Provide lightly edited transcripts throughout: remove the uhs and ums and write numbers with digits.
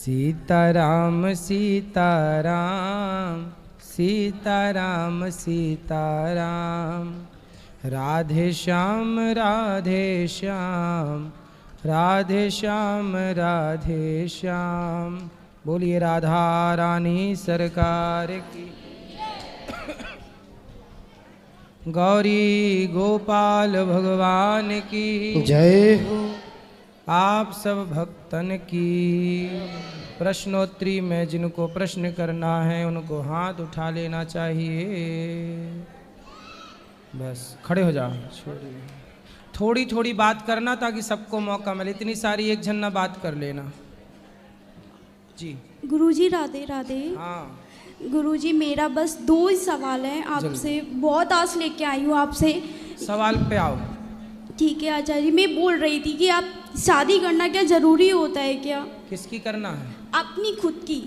सीताराम सीताराम सीताराम सीताराम, राधे श्याम राधे श्याम राधे श्याम राधे श्याम। बोलिए राधा रानी सरकार की, गौरी गोपाल भगवान की जय। आप सब भक्तन की। प्रश्नोत्तरी में जिनको प्रश्न करना है उनको हाथ उठा लेना चाहिए। बस खड़े हो जाओ, छोड़िए। थोड़ी थोड़ी बात करना ताकि सबको मौका मिले, इतनी सारी एक झन्ना बात कर लेना जी। गुरुजी राधे राधे। हाँ गुरुजी मेरा बस 2 ही सवाल हैं आपसे, बहुत आस लेके आई हूँ आपसे। सवाल पे आओ। ठीक है आचार्य, मैं बोल रही थी कि आप शादी करना क्या जरूरी होता है क्या? किसकी करना है? अपनी खुद की।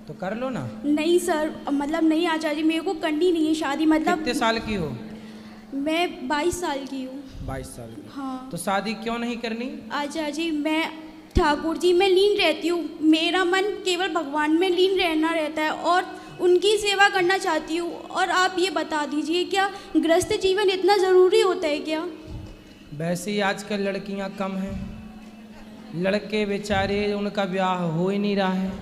तो कर लो ना। नहीं सर, मतलब नहीं आचार्य, मेरे को करनी नहीं है शादी। मतलब कितने साल की हो? मैं 22 साल की हूँ। 22 साल की। हाँ तो शादी क्यों नहीं करनी? आचार्य जी, मैं ठाकुर जी में लीन रहती हूँ। मेरा मन केवल भगवान में लीन रहना रहता है और उनकी सेवा करना चाहती हूँ। और आप ये बता दीजिए, क्या गृहस्थ जीवन इतना ज़रूरी होता है क्या? वैसे ही आजकल लड़कियां कम हैं, लड़के बेचारे उनका ब्याह हो ही नहीं रहा है।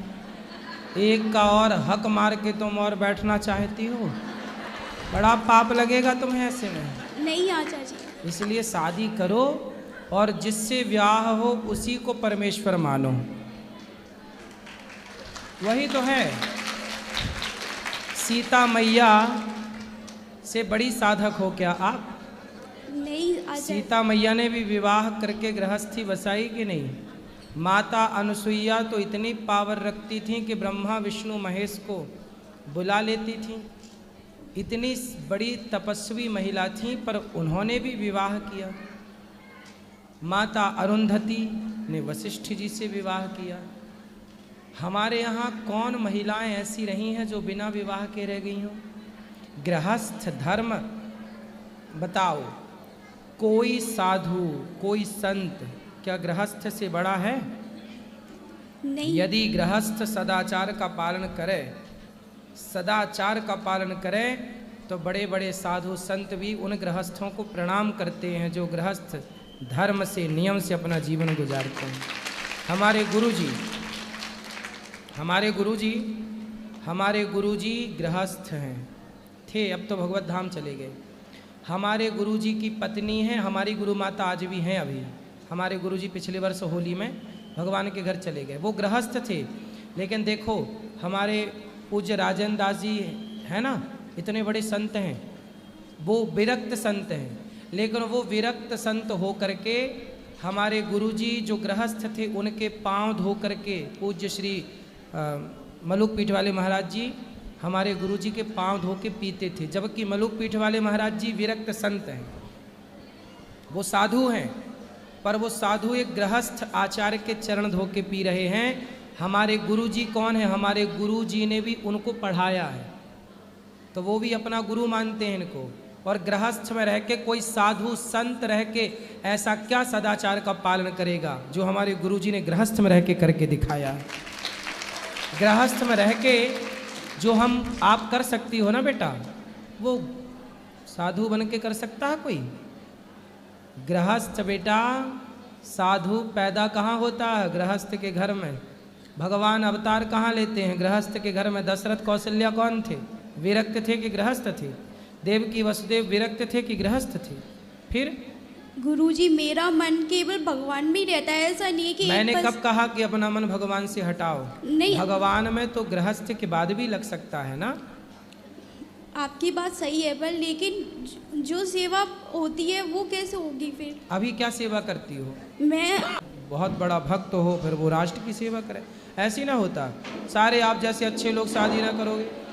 एक का और हक मार के तुम और बैठना चाहती हो, बड़ा पाप लगेगा तुम्हें ऐसे में। नहीं आचार्य जी। इसलिए शादी करो और जिससे ब्याह हो उसी को परमेश्वर मानो, वही तो है। सीता मैया से बड़ी साधक हो क्या आप? नहीं आचार्य। सीता मैया ने भी विवाह करके गृहस्थी बसाई कि नहीं? माता अनुसुईया तो इतनी पावर रखती थी कि ब्रह्मा विष्णु महेश को बुला लेती थी। इतनी बड़ी तपस्वी महिला थी, पर उन्होंने भी विवाह किया। माता अरुंधति ने वशिष्ठ जी से विवाह किया। हमारे यहाँ कौन महिलाएं ऐसी रही हैं जो बिना विवाह के रह गई हों? गृहस्थ धर्म बताओ, कोई साधु कोई संत क्या गृहस्थ से बड़ा है? नहीं। यदि गृहस्थ सदाचार का पालन करे, सदाचार का पालन करे, तो बड़े बड़े साधु संत भी उन गृहस्थों को प्रणाम करते हैं जो गृहस्थ धर्म से नियम से अपना जीवन गुजारते हैं। हमारे गुरुजी गृहस्थ हैं, थे, अब तो भगवत धाम चले गए। हमारे गुरुजी की पत्नी हैं, हमारी गुरु माता आज भी हैं। अभी हमारे गुरुजी पिछले वर्ष होली में भगवान के घर चले गए। वो गृहस्थ थे, लेकिन देखो हमारे पूज्य राजेंद्र दास जी है ना, इतने बड़े संत हैं, वो विरक्त संत हैं। लेकिन वो विरक्त संत हो करके हमारे गुरुजी जो गृहस्थ थे उनके पांव धो करके, पूज्य श्री मलुक पीठ वाले महाराज जी हमारे गुरुजी के पांव धो के पीते थे। जबकि मलुक पीठ वाले महाराज जी विरक्त संत हैं, वो साधु हैं, पर वो साधु एक गृहस्थ आचार्य के चरण धो के पी रहे हैं। हमारे गुरुजी कौन है? हमारे गुरुजी ने भी उनको पढ़ाया है, तो वो भी अपना गुरु मानते हैं इनको। और गृहस्थ में रह के कोई साधु संत रह के ऐसा क्या सदाचार का पालन करेगा जो हमारे गुरुजी ने गृहस्थ में रह के करके दिखाया है। गृहस्थ में रह के जो आप कर सकती हो ना बेटा, वो साधु बन के कर सकता है कोई? गृहस्थ बेटा, साधु पैदा कहाँ होता है? गृहस्थ के घर में। भगवान अवतार कहाँ लेते हैं? गृहस्थ के घर में। दशरथ कौशल्या कौन थे? विरक्त थे कि गृहस्थ थे? देवकी वसुदेव विरक्त थे कि गृहस्थ थे? फिर गुरुजी मेरा मन केवल भगवान में ही रहता है, ऐसा नहीं है कि मैंने कब कहा कि अपना मन भगवान से हटाओ? नहीं, भगवान में तो गृहस्थ के बाद भी लग सकता है ना। आपकी बात सही है, पर लेकिन जो सेवा होती है वो कैसे होगी फिर? अभी क्या सेवा करती हो? मैं बहुत बड़ा भक्त हो, फिर वो राष्ट्र की सेवा करे, ऐसी ना होता। सारे आप जैसे अच्छे लोग शादी ना करोगे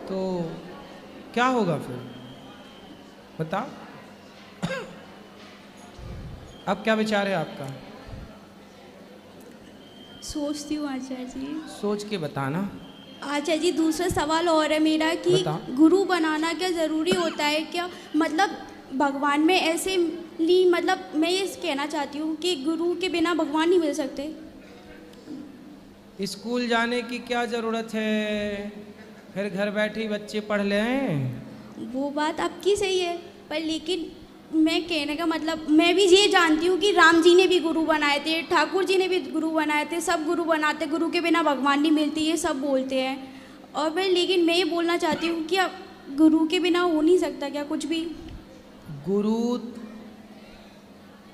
तो क्या होगा फिर? बताओ। अब क्या विचार है आपका? सोचती हूँ आचार्य जी। सोच के बताना। आचार्य जी दूसरा सवाल और है मेरा कि बता। गुरु बनाना क्या ज़रूरी होता है क्या? मतलब भगवान में ऐसे मतलब मैं ये कहना चाहती हूँ कि गुरु के बिना भगवान नहीं मिल सकते। स्कूल जाने की क्या ज़रूरत है, फिर घर बैठे ही बच्चे पढ़ लें। वो बात आपकी सही है, पर लेकिन मैं कहने का मतलब मैं भी ये जानती हूँ कि राम जी ने भी गुरु बनाए थे, ठाकुर जी ने भी गुरु बनाए थे, सब गुरु बनाते, गुरु के बिना भगवान नहीं मिलती, ये सब बोलते हैं। और मैं लेकिन मैं ये बोलना चाहती हूँ कि अब गुरु के बिना हो नहीं सकता क्या कुछ भी? गुरु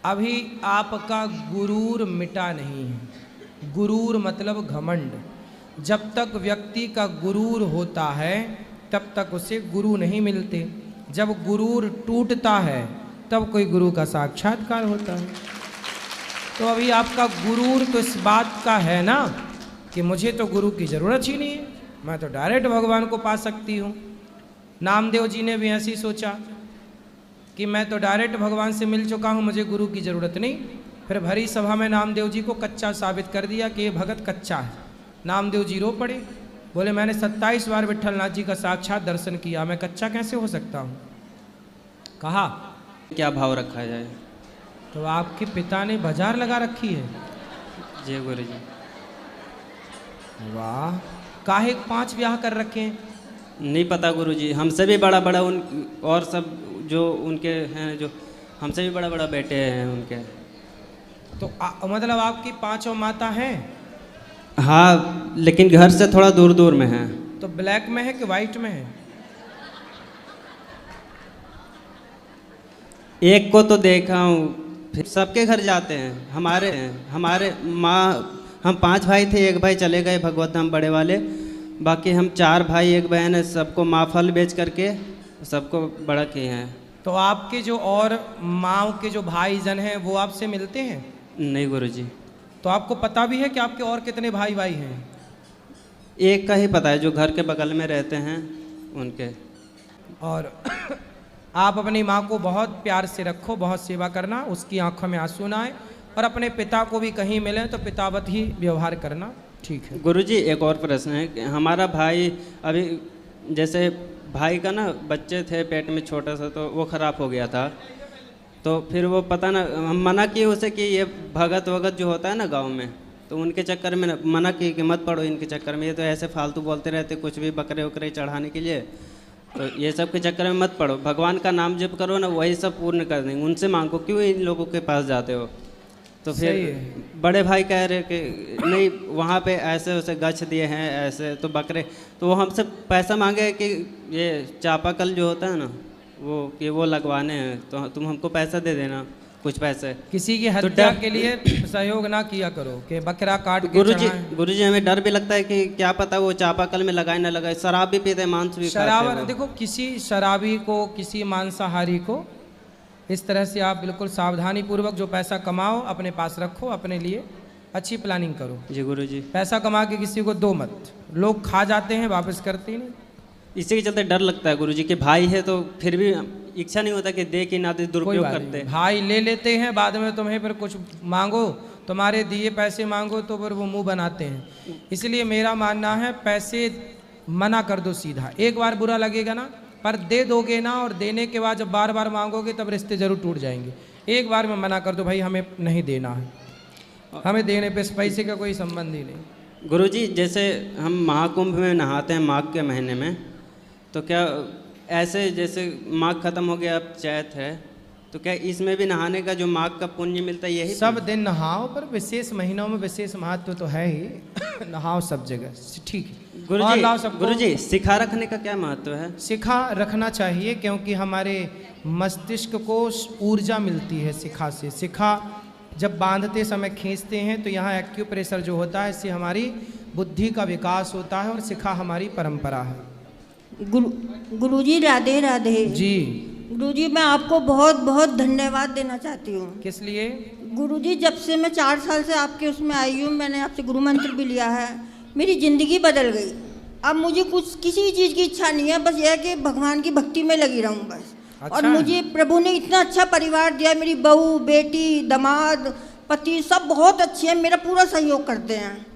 अभी आपका गुरूर मिटा नहीं है। गुरूर मतलब घमंड। जब तक व्यक्ति का गुरूर होता है तब तक उसे गुरु नहीं मिलते। जब गुरूर टूटता है तब कोई गुरु का साक्षात्कार होता है। तो अभी आपका गुरूर तो इस बात का है ना कि मुझे तो गुरु की ज़रूरत ही नहीं है, मैं तो डायरेक्ट भगवान को पा सकती हूँ। नामदेव जी ने भी ऐसे ही सोचा कि मैं तो डायरेक्ट भगवान से मिल चुका हूँ, मुझे गुरु की ज़रूरत नहीं। फिर भरी सभा में नामदेव जी को कच्चा साबित कर दिया कि ये भगत कच्चा है। नामदेव जी रो पड़े, बोले मैंने 27 बार विट्ठलनाथ जी का साक्षात दर्शन किया, मैं कच्चा कैसे हो सकता हूँ। कहा क्या भाव रखा जाए? तो आपके पिता ने बाजार लगा रखी है। जय गुरु जी। वाह, काहे 5 ब्याह कर रखे हैं? नहीं पता गुरु जी, हमसे भी बड़ा बड़ा उन और सब जो उनके हैं, जो हमसे भी बड़ा बड़ा बेटे हैं उनके। तो मतलब आपकी 5 माता हैं? हाँ, लेकिन घर से थोड़ा दूर दूर में है। तो ब्लैक में है कि वाइट में है? एक को तो देखा हूँ, फिर सबके घर जाते हैं। हमारे माँ, हम 5 भाई थे, एक भाई चले गए भगवत धाम बड़े वाले, बाकी हम 4 भाई एक बहन है, सबको माँ फल बेच करके सबको बड़ा किए हैं। तो आपके जो और माँ के जो भाईजन हैं वो आपसे मिलते हैं? नहीं गुरुजी। तो आपको पता भी है कि आपके और कितने भाई हैं? एक का ही पता है, जो घर के बगल में रहते हैं उनके। और आप अपनी माँ को बहुत प्यार से रखो, बहुत सेवा करना, उसकी आंखों में आंसू ना आए, और अपने पिता को भी कहीं मिले तो पितावत ही व्यवहार करना। ठीक है गुरुजी, एक और प्रश्न है कि हमारा भाई अभी, जैसे भाई का ना बच्चे थे पेट में छोटा सा, तो वो ख़राब हो गया था। तो फिर वो पता ना, हम मना किए उसे कि ये भगत वगत जो होता है ना गांव में, तो उनके चक्कर में मना किए कि मत पढ़ो इनके चक्कर में, ये तो ऐसे फालतू बोलते रहते कुछ भी, बकरे वकरे चढ़ाने के लिए, तो ये सब के चक्कर में मत पढ़ो, भगवान का नाम जप करो ना, वही सब पूर्ण कर देंगे, उनसे मांगो, क्यों इन लोगों के पास जाते हो। तो फिर बड़े भाई कह रहे कि नहीं, वहाँ पे ऐसे वैसे गच्छ दिए हैं ऐसे, तो बकरे, तो वो हमसे पैसा मांगे कि ये चापाकल जो होता है ना वो लगवाने हैं, तो तुम हमको पैसा दे देना, कुछ पैसे। किसी की हत्या के लिए सहयोग ना किया करो कि बकरा काट के गुरुजी हमें डर भी लगता है कि क्या पता वो चापाकल में लगाए ना लगाए। शराब भी पीते, मांस भी खाते हैं। देखो, किसी शराबी को, किसी मांसाहारी को इस तरह से आप बिल्कुल सावधानी पूर्वक जो पैसा कमाओ अपने पास रखो, अपने लिए अच्छी प्लानिंग करो। जी गुरुजी। पैसा कमा के किसी को दो मत, लोग खा जाते हैं वापस करते ही नहीं। इसी के चलते डर लगता है गुरुजी कि भाई है तो फिर भी इच्छा नहीं होता कि दे कि ना दे, दुरुपयोग करते। भाई ले लेते हैं, बाद में तुम्हें फिर कुछ मांगो, तुम्हारे दिए पैसे मांगो तो फिर वो मुंह बनाते हैं। इसलिए मेरा मानना है पैसे मना कर दो सीधा, एक बार बुरा लगेगा ना, पर दे दोगे ना, और देने के बाद जब बार बार मांगोगे तब रिश्ते जरूर टूट जाएंगे। एक बार में मना कर दो, भाई हमें नहीं देना है, हमें देने पे पैसे का कोई संबंध ही नहीं। गुरुजी, जैसे हम महाकुंभ में नहाते हैं माघ के महीने में, तो क्या ऐसे जैसे माघ खत्म हो गया अब चैत है, तो क्या इसमें भी नहाने का जो माघ का पुण्य मिलता है यही? सब दिन नहाओ, पर विशेष महीनों में विशेष महत्व तो है ही। नहाओ सब जगह, ठीक है। गुरुजी, शिखा रखने का क्या महत्व है? शिखा रखना चाहिए क्योंकि हमारे मस्तिष्क को ऊर्जा मिलती है शिखा से। शिखा जब बांधते समय खींचते हैं तो यहाँ एक्यूप्रेशर जो होता है, इससे हमारी बुद्धि का विकास होता है, और शिखा हमारी परंपरा है। गुरुजी राधे राधे। जी गुरुजी, मैं आपको बहुत बहुत धन्यवाद देना चाहती हूँ। किस लिए? गुरुजी, जब से मैं 4 साल से आपके उसमें आई हूँ, मैंने आपसे गुरु मंत्र भी लिया है, मेरी ज़िंदगी बदल गई। अब मुझे कुछ किसी चीज़ की इच्छा नहीं है, बस यह है कि भगवान की भक्ति में लगी रहूँ बस। अच्छा। और मुझे प्रभु ने इतना अच्छा परिवार दिया, मेरी बहू, बेटी, दामाद, पति सब बहुत अच्छे हैं, मेरा पूरा सहयोग करते हैं।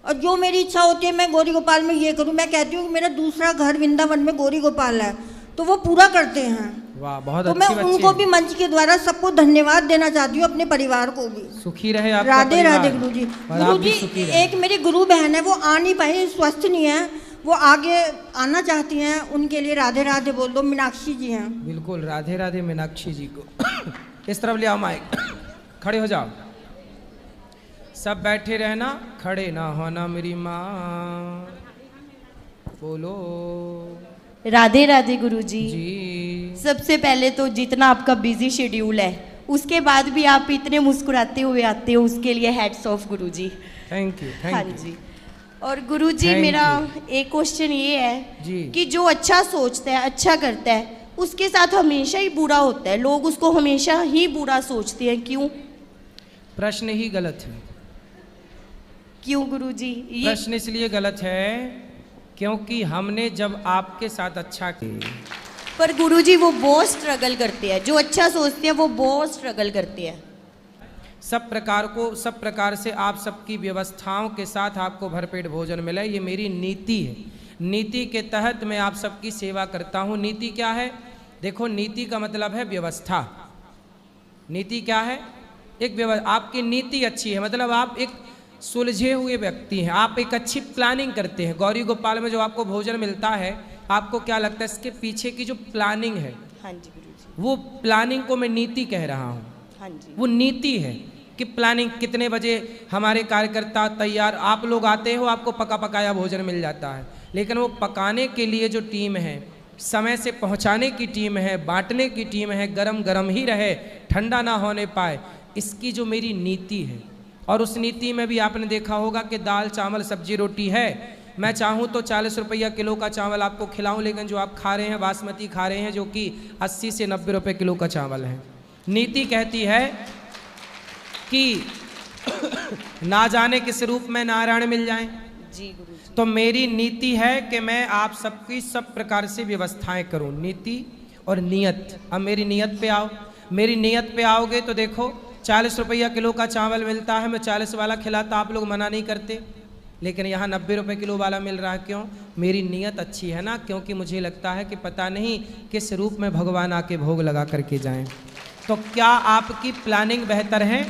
और जो मेरी इच्छा होती है मैं गौरी गोपाल में ये करूँ, मैं कहती हूँ कि मेरा दूसरा घर वृंदावन में गौरी गोपाल है, तो वो पूरा करते हैं। वाह, बहुत तो मैं अच्छी बच्ची उनको है। भी मंच के द्वारा सबको धन्यवाद देना चाहती हूँ, अपने परिवार को भी। सुखी रहे आपका राधे परिवार, राधे गुरु जी। और आप गुरु भी जी, सुखी रहे। एक मेरी गुरु बहन है, वो आ नहीं पाई, स्वस्थ नहीं है, वो आगे आना चाहती हैं, उनके लिए राधे राधे बोल दो। मीनाक्षी जी हैं। बिल्कुल, राधे राधे मीनाक्षी जी को। इस तरफ ले आओ माइक, खड़े हो जाओ, सब बैठे रहना, खड़े ना होना मेरी माँ। बोलो राधे राधे गुरुजी। जी। सबसे पहले तो जितना आपका बिजी शेड्यूल है, उसके बाद भी आप इतने मुस्कुराते हुए आते हो, उसके लिए hats off Guruji. Thank you, हाँ थैंक यू जी। और गुरुजी, Thank मेरा एक क्वेश्चन ये है जी। कि जो अच्छा सोचता है, अच्छा करता है, उसके साथ हमेशा ही बुरा होता है, लोग उसको हमेशा ही बुरा सोचते हैं, क्यों? प्रश्न ही गलत है। क्यों गुरुजी? ये प्रश्न इसलिए गलत है क्योंकि हमने जब आपके साथ अच्छा किया। पर गुरुजी वो बहुत स्ट्रगल करते हैं, जो अच्छा सोचते हैं वो बहुत स्ट्रगल करते हैं। सब प्रकार से आप सबकी व्यवस्थाओं के साथ आपको भरपेट भोजन मिले, ये मेरी नीति है। नीति के तहत मैं आप सबकी सेवा करता हूँ। नीति क्या है? देखो, नीति का मतलब है व्यवस्था। नीति क्या है? आपकी नीति अच्छी है, मतलब आप एक सुलझे हुए व्यक्ति हैं, आप एक अच्छी प्लानिंग करते हैं। गौरी गोपाल में जो आपको भोजन मिलता है, आपको क्या लगता है इसके पीछे की जो प्लानिंग है? हाँ जी गुरुजी। वो प्लानिंग को मैं नीति कह रहा हूँ। हाँ जी। वो नीति है कि प्लानिंग, कितने बजे हमारे कार्यकर्ता तैयार, आप लोग आते हो, आपको पका पकाया भोजन मिल जाता है, लेकिन वो पकाने के लिए जो टीम है, समय से पहुंचाने की टीम है, बांटने की टीम है, गरम गरम ही रहे, ठंडा ना होने पाए, इसकी जो मेरी नीति है। और उस नीति में भी आपने देखा होगा कि दाल चावल सब्जी रोटी है। मैं चाहूँ तो 40 रुपया किलो का चावल आपको खिलाऊं, लेकिन जो आप खा रहे हैं बासमती खा रहे हैं, जो कि 80 से 90 रुपये किलो का चावल है। नीति कहती है कि ना जाने किस रूप में नारायण मिल जाएं। जी गुरुजी। तो मेरी नीति है कि मैं आप सबकी सब प्रकार से व्यवस्थाएं करूं। नीति और नियत। अब मेरी नियत पे आओ। मेरी नियत पे आओगे तो देखो, 40 रुपया किलो का चावल मिलता है, मैं 40 वाला खिलाता, आप लोग मना नहीं करते, लेकिन यहाँ 90 रुपये किलो वाला मिल रहा है। क्यों? मेरी नीयत अच्छी है ना, क्योंकि मुझे लगता है कि पता नहीं किस रूप में भगवान आके भोग लगा करके जाएं। तो क्या आपकी प्लानिंग बेहतर है?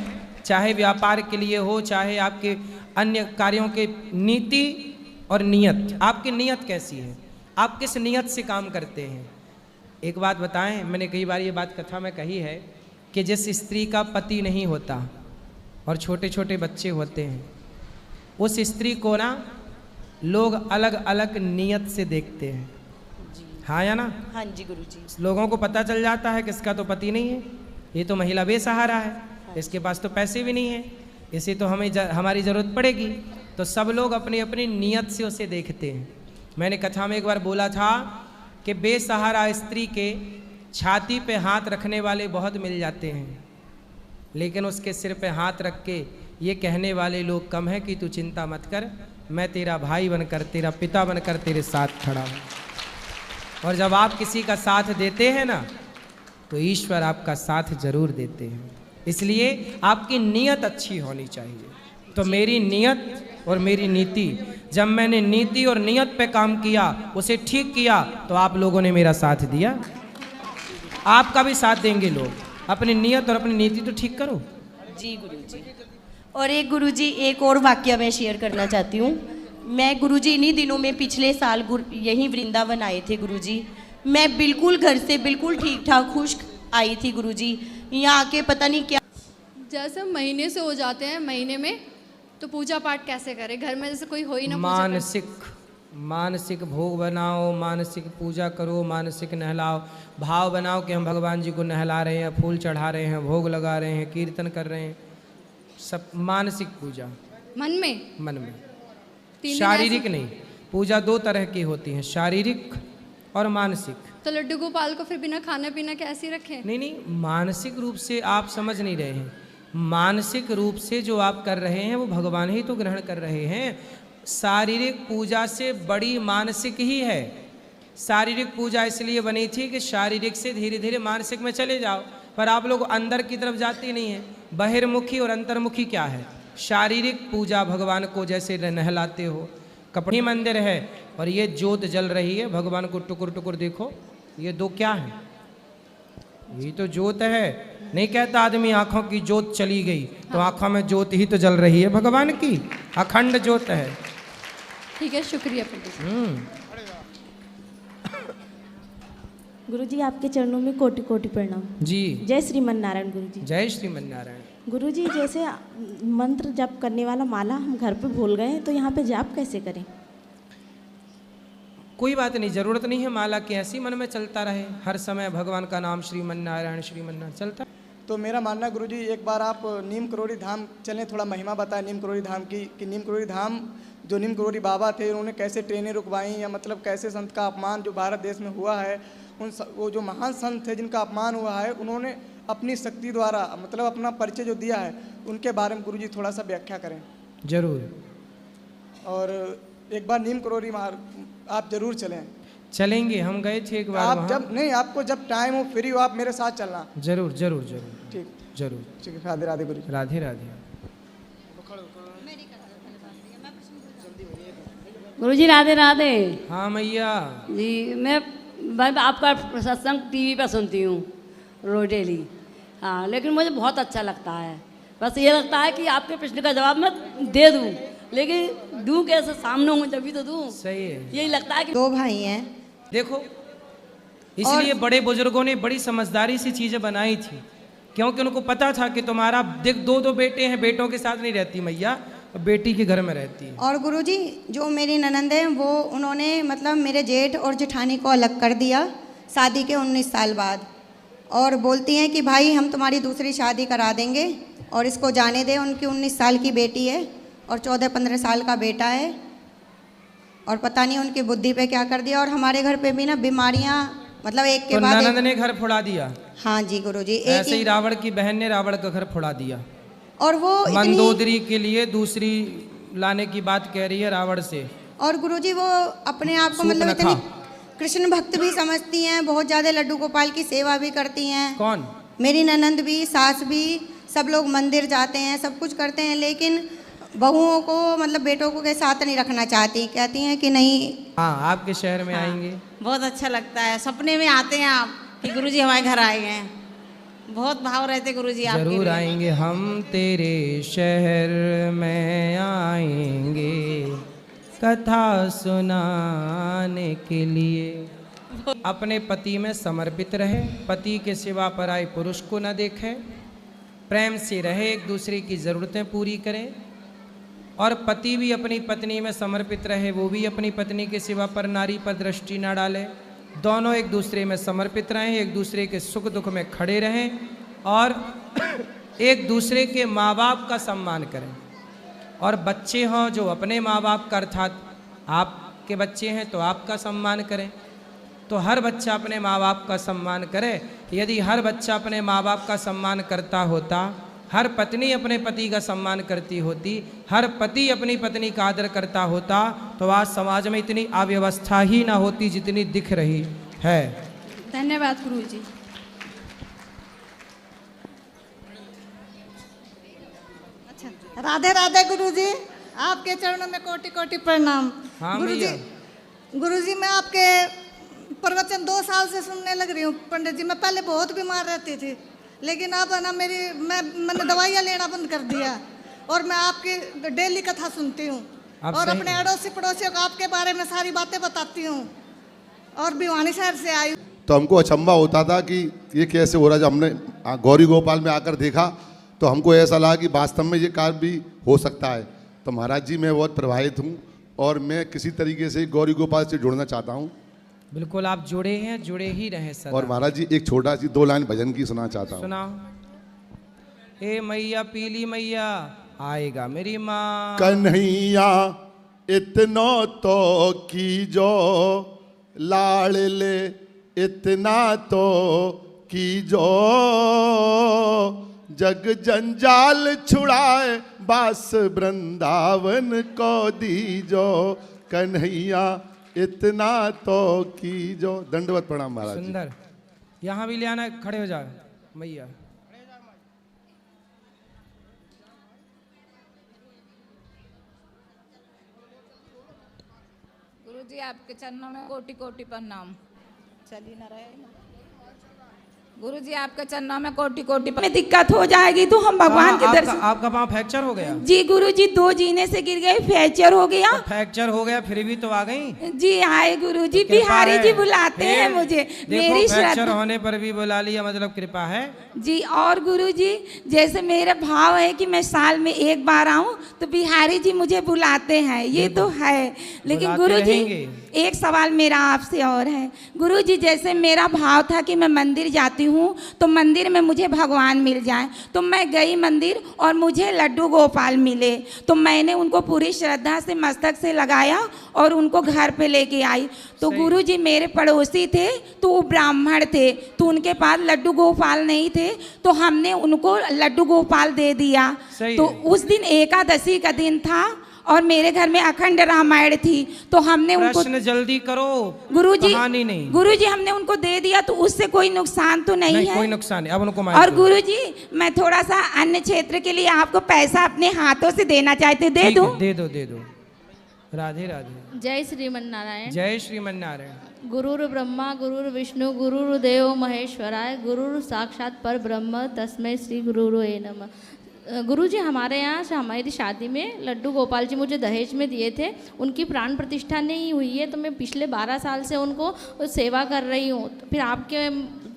चाहे व्यापार के लिए हो, चाहे आपके अन्य कार्यों के, नीति और नियत। आपकी नियत कैसी है? आप किस नियत से काम करते हैं? एक बात बताएं, मैंने कई बार ये बात कथा में कही है कि जिस स्त्री का पति नहीं होता और छोटे छोटे बच्चे होते हैं, उस स्त्री को ना लोग अलग अलग नियत से देखते हैं। हाँ या ना? हाँ जी गुरुजी। लोगों को पता चल जाता है कि इसका तो पति नहीं है, ये तो महिला बेसहारा है, इसके पास तो पैसे भी नहीं है, इसे तो हमारी ज़रूरत पड़ेगी। तो सब लोग अपनी अपनी नियत से उसे देखते हैं। मैंने कथा में एक बार बोला था कि बेसहारा स्त्री के छाती पे हाथ रखने वाले बहुत मिल जाते हैं, लेकिन उसके सिर पे हाथ रख के ये कहने वाले लोग कम है कि तू चिंता मत कर, मैं तेरा भाई बनकर, तेरा पिता बनकर तेरे साथ खड़ा हूँ। और जब आप किसी का साथ देते हैं ना, तो ईश्वर आपका साथ जरूर देते हैं। इसलिए आपकी नियत अच्छी होनी चाहिए। तो मेरी नियत और मेरी नीति, जब मैंने नीति और नियत पे काम किया, उसे ठीक किया, तो आप लोगों ने मेरा साथ दिया। आपका भी साथ देंगे लोग। अपनी नियत और अपनी नीति तो ठीक करो। जी गुरुजी। और एक गुरुजी, एक और वाक्य मैं शेयर करना चाहती हूँ। मैं गुरुजी इन्हीं दिनों में पिछले साल यहीं वृंदावन आए थे गुरुजी। मैं बिल्कुल घर से बिल्कुल ठीक ठाक खुश आई थी गुरुजी। यहाँ आके पता नहीं क्या, जैसे हम महीने से हो जाते हैं, महीने में तो पूजा पाठ कैसे करें? घर में जैसे कोई हो ही ना पूजा पाठ। मानसिक भोग बनाओ, मानसिक पूजा करो, मानसिक नहलाओ, भाव बनाओ कि हम भगवान जी को नहला रहे हैं, फूल चढ़ा रहे हैं, भोग लगा रहे हैं, कीर्तन कर रहे हैं। सब मानसिक पूजा मन में। मन में, 3 दिन शारीरिक ऐसे- नहीं। पूजा 2 तरह की होती है, शारीरिक और मानसिक। तो लड्डू गोपाल को फिर बिना खाना पीना कैसे रखें? नहीं, मानसिक रूप से आप समझ नहीं रहे हैं। मानसिक रूप से जो आप कर रहे हैं वो भगवान ही तो ग्रहण कर रहे हैं। शारीरिक पूजा से बड़ी मानसिक ही है। शारीरिक पूजा इसलिए बनी थी कि शारीरिक से धीरे धीरे मानसिक में चले जाओ, पर आप लोग अंदर की तरफ जाते नहीं हैं। बहिर्मुखी और अंतर्मुखी क्या है? शारीरिक पूजा, भगवान को जैसे नहलाते हो, कपड़ी मंदिर है और ये ज्योत जल रही है, भगवान को टुकुर टुकुर देखो। ये 2 क्या है? यही तो ज्योत है। नहीं कहता आदमी आंखों की ज्योत चली गई, तो आंखों में ज्योत ही तो जल रही है भगवान की, अखंड ज्योत है। ठीक है, शुक्रिया पंडित जी। गुरुजी आपके चरणों में कोटि कोटि प्रणाम। जी जय श्रीमन नारायण गुरुजी। जय श्रीमन नारायण। गुरुजी जैसे मंत्र जप करने वाला माला हम घर पे भूल गए हैं, तो यहाँ पे जाप कैसे करें? कोई बात नहीं, जरूरत नहीं है माला की, ऐसी मन में चलता रहे हर समय भगवान का नाम श्रीमन नारायण चलता। तो मेरा मानना है गुरुजी, एक बार आप नीम करोड़ी धाम चलें, थोड़ा महिमा बताएं नीम करोड़ी धाम की, कि नीम करोड़ी धाम जो नीम करोड़ी बाबा थे उन्होंने कैसे ट्रेनें रुकवाई, या मतलब कैसे संत का अपमान जो भारत देश में हुआ है, वो जो महान संत थे जिनका अपमान हुआ है, उन्होंने अपनी शक्ति द्वारा मतलब अपना परिचय जो दिया है, उनके बारे में गुरुजी थोड़ा सा व्याख्या करें। जरूर। और एक बार नीम करोड़ी आप जरूर चलें। चलेंगे, हम गए थे एक बार आप वहाँ। जब नहीं, आपको जब टाइम हो फ्री हो आप मेरे साथ चलना। जरूर जरूर जरूर। ठीक जरूर। ठीक है, राधे राधे गुरुजी। राधे राधे। गुरुजी राधे राधे। हाँ मैया जी, मैं आपका सत्संग टीवी पर सुनती हूँ रोज डेली। हाँ, लेकिन मुझे बहुत अच्छा लगता है। बस ये लगता है कि आपके प्रश्न का जवाब मैं दे दूँ, लेकिन दूँ कैसे, सामने हूँ जब भी तो दूँ। सही है। यही लगता है कि दो भाई हैं। देखो, इसलिए बड़े बुजुर्गों ने बड़ी समझदारी से चीजें बनाई थी, क्योंकि उनको पता था कि तुम्हारा देख दो बेटे हैं, बेटों के साथ नहीं रहती मैया, बेटी के घर में रहती है। और गुरुजी जो मेरी ननंद है वो उन्होंने मतलब मेरे जेठ और जेठानी को अलग कर दिया शादी के 19 साल बाद, और बोलती हैं कि भाई हम तुम्हारी दूसरी शादी करा देंगे और इसको जाने दें। उनकी 19 साल की बेटी है और 14-15 साल का बेटा है, और पता नहीं उनकी बुद्धि पे क्या कर दिया। और हमारे घर पे भी ना बीमारियां मतलब एक के तो बाद ननद ने घर फोड़ा दिया। हाँ जी गुरुजी, ऐसे ही रावण की बहन ने रावण का घर फोड़ा दिया। और वो मंदोदरी के लिए दूसरी लाने की बात कह रही है रावण से। और गुरुजी वो अपने आप को मतलब इतनी कृष्ण भक्त भी समझती हैं, बहुत ज़्यादा लड्डू गोपाल की सेवा भी करती हैं। कौन? मेरी ननंद भी, सास भी, सब लोग मंदिर जाते हैं, सब कुछ करते हैं, लेकिन बहुओं को मतलब बेटों को के साथ नहीं रखना चाहती, कहती हैं कि नहीं। हाँ, आपके शहर में आएंगे। बहुत अच्छा लगता है, सपने में आते हैं आप कि गुरुजी हमारे घर आए हैं, बहुत भाव रहते गुरुजी आपके। जरूर आएंगे, हम तेरे शहर में आएंगे कथा सुनाने के लिए। अपने पति में समर्पित रहे, पति के सिवा पर आए पुरुष को न देखे, प्रेम से रहे, एक दूसरे की ज़रूरतें पूरी करें, और पति भी अपनी पत्नी में समर्पित रहे, वो भी अपनी पत्नी के सिवा पर नारी पर दृष्टि न डाले। दोनों एक दूसरे में समर्पित रहें, एक दूसरे के सुख दुख में खड़े रहें, और एक दूसरे के माँ बाप का सम्मान करें। और बच्चे हों जो अपने माँ बाप का, अर्थात आपके बच्चे हैं तो आपका सम्मान करें। तो हर बच्चा अपने माँ बाप का सम्मान करे। यदि हर बच्चा अपने माँ बाप का सम्मान करता होता, हर पत्नी अपने पति का सम्मान करती होती, हर पति अपनी पत्नी का आदर करता होता, तो आज समाज में इतनी अव्यवस्था ही ना होती जितनी दिख रही है। धन्यवाद गुरुजी। राधे राधे गुरुजी, आपके चरणों में कोटि कोटि प्रणाम। हाँ गुरुजी मैं आपके प्रवचन 2 साल से सुनने लग रही हूँ पंडित जी। मैं पहले बहुत बीमार रहती थी, लेकिन अब है ना मैंने दवाइयाँ लेना बंद कर दिया, और मैं आपकी डेली कथा सुनती हूँ, और अपने अड़ोसी पड़ोसियों को आपके बारे में सारी बातें बताती हूँ, और भिवानी शहर से आई। तो हमको अचंभा होता था कि ये कैसे हो रहा है। जब हमने गौरी गोपाल में आकर देखा तो हमको ऐसा लगा कि वास्तव में ये कार्य भी हो सकता है। तो महाराज जी मैं बहुत प्रभावित हूँ, और मैं किसी तरीके से गौरी गोपाल से जुड़ना चाहता हूँ। बिल्कुल, आप जुड़े हैं, जुड़े ही रहे सदा। और महाराज जी एक छोटा सी 2 लाइन भजन की सुना चाहता हूँ। सुनाओ। हे मैया पीली मैया आएगा मेरी माँ, कन्हैया इतनो तो की जो लाड़ ले, इतना तो की जो जग जंजाल छुड़ाए, बास वृंदावन को दीजो, कन्हैया इतना तो की जो। दंडवत प्रणाम महाराज। सुंदर। यहाँ भी ले आना, खड़े हो जाओ मैया। गुरुजी आपके चरणों में कोटि कोटि प्रणाम। चली ना रहे गुरुजी आपके चरणों में कोटि कोटि में दिक्कत हो जाएगी तो हम भगवान के दर्शन। आपका पाँव फ्रैक्चर हो गया? जी गुरुजी 2 जीने से गिर गए, फ्रैक्चर हो गया। फ्रैक्चर हो गया फिर भी तो आ गई? जी आए गुरुजी, बिहारी जी बुलाते हैं मुझे। मेरी फ्रैक्चर होने पर भी बुला लिया, मतलब कृपा है जी। और गुरुजी जैसे मेरा भाव है कि मैं साल में 1 बार आऊं तो बिहारी जी मुझे बुलाते हैं, ये तो है। लेकिन गुरुजी एक सवाल मेरा आपसे और है गुरुजी, जैसे मेरा भाव था कि मैं मंदिर जाती हूँ तो मंदिर में मुझे भगवान मिल जाए, तो मैं गई मंदिर और मुझे लड्डू गोपाल मिले, तो मैंने उनको पूरी श्रद्धा से मस्तक से लगाया और उनको घर पे लेके आई। तो गुरुजी मेरे पड़ोसी थे तो वो ब्राह्मण थे, तो उनके पास लड्डू गोपाल नहीं थे, तो हमने उनको लड्डू गोपाल दे दिया। तो उस दिन एकादशी का दिन था और मेरे घर में अखंड रामायण थी, तो हमने उनको जल्दी करो गुरुजी, कहानी नहीं गुरुजी हमने उनको दे दिया, तो उससे कोई नुकसान तो नहीं है? कोई नुकसान नहीं। अब उनको और गुरुजी मैं थोड़ा सा अन्य क्षेत्र के लिए आपको पैसा अपने हाथों से देना चाहते, दे दूं? दे दो दे दो। राधे राधे। जय श्रीमन नारायण। जय श्रीमन नारायण। गुरुर ब्रह्मा गुरुर विष्णु गुरुर्देव महेश्वराय, गुरुर साक्षात पर ब्रह्म तस्मै श्री गुरुवे नमः। गुरुजी हमारे यहाँ से हमारी शादी में लड्डू गोपाल जी मुझे दहेज में दिए थे, उनकी प्राण प्रतिष्ठा नहीं हुई है, तो मैं पिछले 12 साल से उनको सेवा कर रही हूँ। तो फिर आपके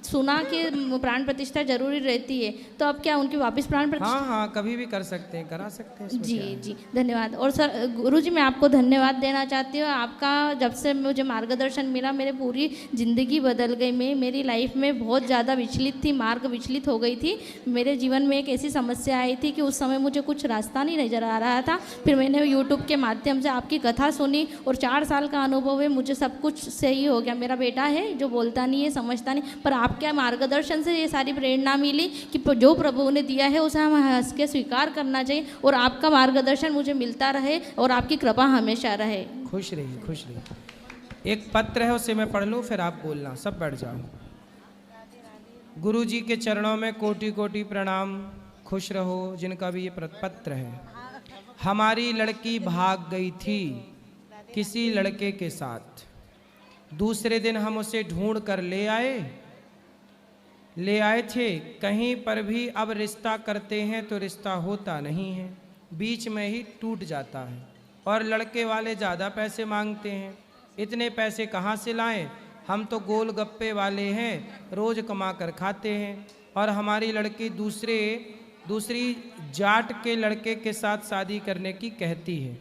सुना कि प्राण प्रतिष्ठा जरूरी रहती है, तो अब क्या उनकी वापस प्राण प्रतिष्ठा? हाँ कभी भी कर सकते हैं, करा सकते हैं। जी जी धन्यवाद। और सर गुरुजी मैं आपको धन्यवाद देना चाहती हूँ, आपका जब से मुझे मार्गदर्शन मिला मेरी पूरी ज़िंदगी बदल गई। मैं मेरी लाइफ में बहुत ज़्यादा विचलित थी, मार्ग विचलित हो गई थी। मेरे जीवन में एक ऐसी समस्या आई थी कि उस समय मुझे कुछ रास्ता नहीं नजर आ रहा था। फिर मैंने यूट्यूब के माध्यम से आपकी कथा सुनी और 4 साल का अनुभव है, मुझे सब कुछ सही हो गया। मेरा बेटा है जो बोलता नहीं है, समझता नहीं, पर आपके मार्गदर्शन से ये सारी प्रेरणा मिली कि जो प्रभु ने दिया है उसे हम हंस के स्वीकार करना चाहिए, और आपका मार्गदर्शन मुझे मिलता रहे और आपकी कृपा हमेशा रहे। खुश रहिए खुश रहिए। एक पत्र है उसे मैं पढ़ लूँ फिर आप बोलना, सब बैठ जाओ। गुरु जी के चरणों में कोटि कोटि प्रणाम। खुश रहो जिनका भी ये पत्र है। हमारी लड़की भाग गई थी किसी लड़के के साथ, दूसरे दिन हम उसे ढूंढ कर ले आए थे। कहीं पर भी अब रिश्ता करते हैं तो रिश्ता होता नहीं है, बीच में ही टूट जाता है, और लड़के वाले ज़्यादा पैसे मांगते हैं। इतने पैसे कहाँ से लाएं? हम तो गोल गप्पे वाले हैं, रोज़ कमा कर खाते हैं। और हमारी लड़की दूसरी जाट के लड़के के साथ शादी करने की कहती है,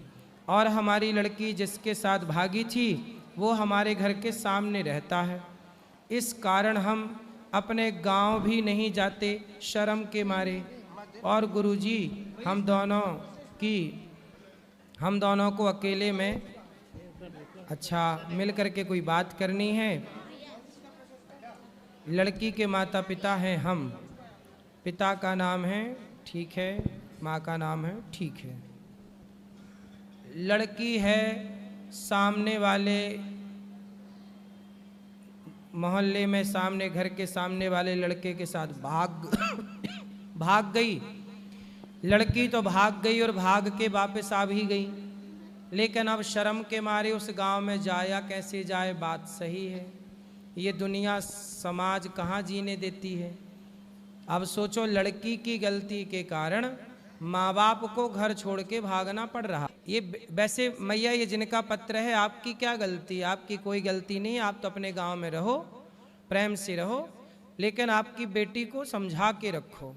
और हमारी लड़की जिसके साथ भागी थी वो हमारे घर के सामने रहता है। इस कारण हम अपने गांव भी नहीं जाते शर्म के मारे। और गुरुजी हम दोनों को अकेले में मिल करके कोई बात करनी है। लड़की के माता पिता हैं हम, पिता का नाम है ठीक है, माँ का नाम है ठीक है। लड़की है सामने वाले मोहल्ले में, सामने घर के सामने वाले लड़के के साथ भाग गई। लड़की तो भाग गई और भाग के वापस आ भी गई, लेकिन अब शर्म के मारे उस गांव में जाया कैसे जाए? बात सही है, ये दुनिया समाज कहाँ जीने देती है। अब सोचो लड़की की गलती के कारण माँ बाप को घर छोड़ के भागना पड़ रहा। ये वैसे मैया ये जिनका पत्र है, आपकी क्या गलती? आपकी कोई गलती नहीं, आप तो अपने गांव में रहो, प्रेम से रहो, लेकिन आपकी बेटी को समझा के रखो।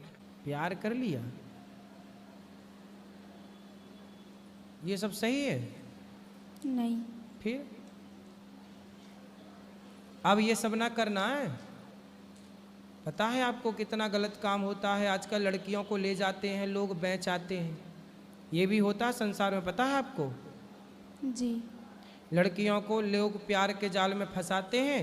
प्यार कर लिया, ये सब सही है? नहीं। फिर अब ये सब ना करना है। पता है आपको कितना गलत काम होता है? आजकल लड़कियों को ले जाते हैं लोग, बेच आते हैं, ये भी होता है संसार में, पता है आपको? जी। लड़कियों को लोग प्यार के जाल में फंसाते हैं,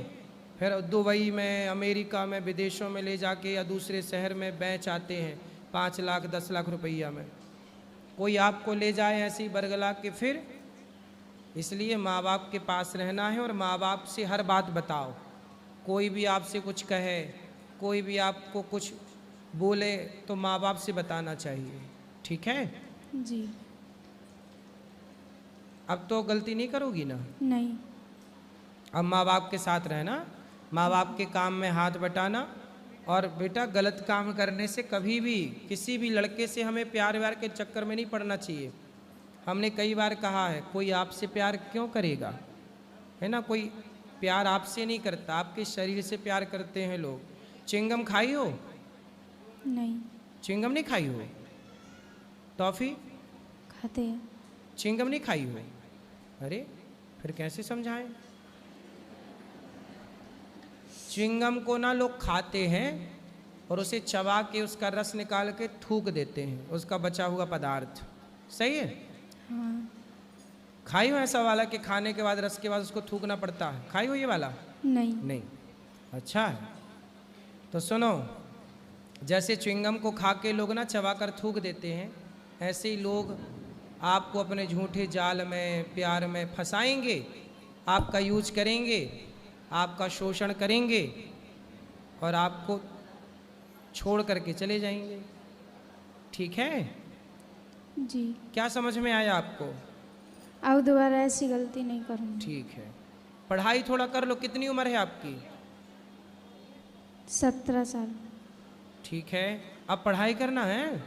फिर दुबई में, अमेरिका में, विदेशों में ले जाके या दूसरे शहर में बेच आते हैं 5 लाख 10 लाख रुपया में। कोई आपको ले जाए ऐसी बरगला के फिर? इसलिए माँ बाप के पास रहना है और माँ बाप से हर बात बताओ। कोई भी आपसे कुछ कहे, कोई भी आपको कुछ बोले तो माँ बाप से बताना चाहिए, ठीक है? जी। अब तो गलती नहीं करोगी ना? नहीं। अब माँ बाप के साथ रहना, माँ बाप के काम में हाथ बटाना, और बेटा गलत काम करने से कभी भी किसी भी लड़के से हमें प्यार व्यार के चक्कर में नहीं पड़ना चाहिए। हमने कई बार कहा है, कोई आपसे प्यार क्यों करेगा, है ना, कोई प्यार आपसे नहीं करता, आपके शरीर से प्यार करते हैं लोग। चिंगम खाई हो? नहीं। चिंगम नहीं खाई हो? टॉफी खाते हैं। चिंगम नहीं खाई हो? अरे फिर कैसे समझाएं? चिंगम को ना लोग खाते हैं और उसे चबा के उसका रस निकाल के थूक देते हैं, उसका बचा हुआ पदार्थ। सही है? हाँ। खाई हो ऐसा वाला कि खाने के बाद रस के बाद उसको थूकना पड़ता है? खाई हो ये वाला? नहीं। नहीं। अच्छा है। तो सुनो, जैसे च्युइंगम को खा के लोग ना चबा कर थूक देते हैं, ऐसे ही लोग आपको अपने झूठे जाल में प्यार में फंसाएंगे, आपका यूज करेंगे, आपका शोषण करेंगे और आपको छोड़ करके चले जाएंगे। ठीक है? जी। क्या समझ में आया आपको? अब दोबारा ऐसी गलती नहीं करूँगी। ठीक है। पढ़ाई थोड़ा कर लो। कितनी उम्र है आपकी? 17 साल। ठीक है, अब पढ़ाई करना है।